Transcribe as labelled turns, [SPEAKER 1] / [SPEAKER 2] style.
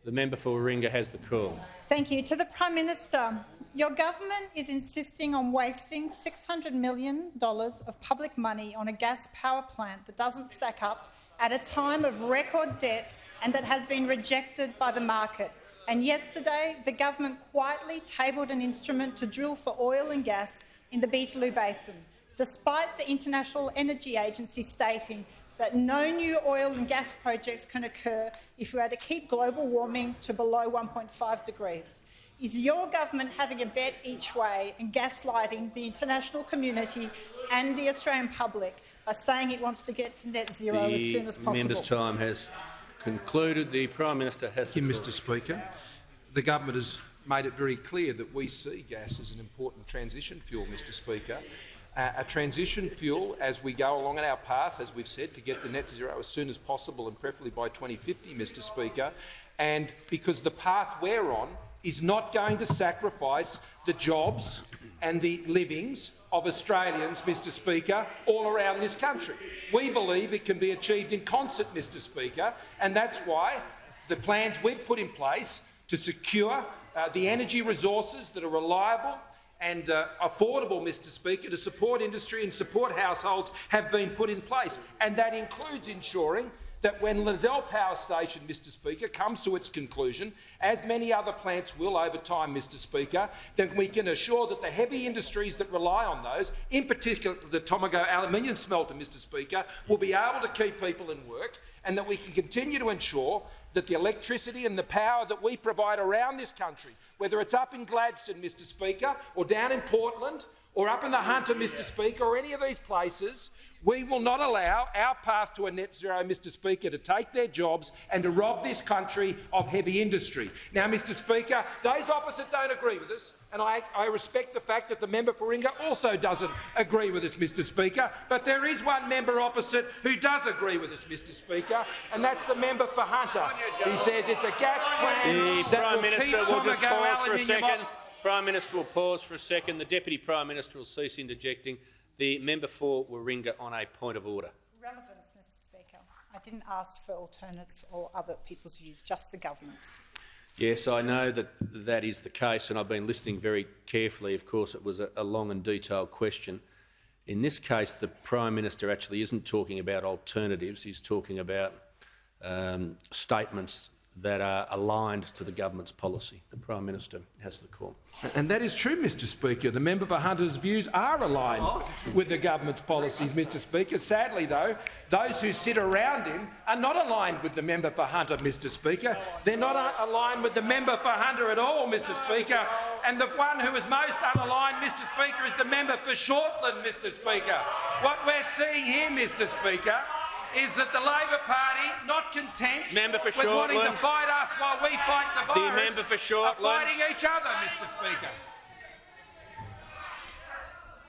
[SPEAKER 1] The member for Warringah has the call.
[SPEAKER 2] Thank you. To the Prime Minister, your government is insisting on wasting $600 million of public money on a gas power plant that doesn't stack up at a time of record debt and that has been rejected by the market. And yesterday, the government quietly tabled an instrument to drill for oil and gas in the Beetaloo Basin, despite the International Energy Agency stating that no new oil and gas projects can occur if we are to keep global warming to below 1.5 degrees. Is your government having a bet each way and gaslighting the international community and the Australian public by saying it wants to get to net zero as soon as possible?
[SPEAKER 1] The member's time has concluded. The Prime Minister has the call.
[SPEAKER 3] Thank you, Mr. Speaker. The government has made it very clear that we see gas as an important transition fuel, Mr. Speaker. A transition fuel as we go along on our path, as we've said, to get to net zero as soon as possible and preferably by 2050, Mr. Speaker. And because the path we're on is not going to sacrifice the jobs and the livings of Australians, Mr. Speaker, all around this country. We believe it can be achieved in concert, Mr. Speaker, and that's why the plans we've put in place to secure the energy resources that are reliable and affordable, Mr. Speaker, to support industry and support households have been put in place. And that includes ensuring that when Liddell Power Station, Mr. Speaker, comes to its conclusion, as many other plants will over time, Mr. Speaker, then we can assure that the heavy industries that rely on those, in particular the Tomago aluminium smelter, Mr. Speaker, will be able to keep people in work, and that we can continue to ensure that the electricity and the power that we provide around this country, whether it's up in Gladstone, Mr. Speaker, or down in Portland, or up in the Hunter, Mr. Speaker, or any of these places, we will not allow our path to a net zero, Mr. Speaker, to take their jobs and to rob this country of heavy industry. Now, Mr. Speaker, those opposite don't agree with us, and I respect the fact that the member for Warringah also doesn't agree with us, Mr. Speaker, but there is one member opposite who does agree with us, Mr. Speaker, and that's the member for Hunter. He says it's a gas plan
[SPEAKER 1] The
[SPEAKER 3] that
[SPEAKER 1] Prime
[SPEAKER 3] will
[SPEAKER 1] Minister
[SPEAKER 3] keep
[SPEAKER 1] will just
[SPEAKER 3] Tomago
[SPEAKER 1] pause for a
[SPEAKER 3] aluminium
[SPEAKER 1] second. Prime Minister will pause for a second. The Deputy Prime Minister will cease interjecting. The member for Warringah on a point of order.
[SPEAKER 2] Relevance, Mr. Speaker. I didn't ask for alternates or other people's views, just the government's.
[SPEAKER 1] Yes, I know that that is the case, and I've been listening very carefully. Of course, it was a long and detailed question. In this case, the Prime Minister actually isn't talking about alternatives. He's talking about statements that are aligned to the government's policy. The Prime Minister has the call.
[SPEAKER 3] And that is true, Mr. Speaker. The member for Hunter's views are aligned with the government's policies, Mr. Speaker. Sadly, though, those who sit around him are not aligned with the member for Hunter, Mr. Speaker. They're not aligned with the member for Hunter at all, Mr. Speaker. And the one who is most unaligned, Mr. Speaker, is the member for Shortland, Mr. Speaker. What we're seeing here, Mr. Speaker, is that the Labor Party, not content with wanting to fight us while we fight the virus,
[SPEAKER 1] The member for Shortland.
[SPEAKER 3] are fighting each other, Mr. Speaker.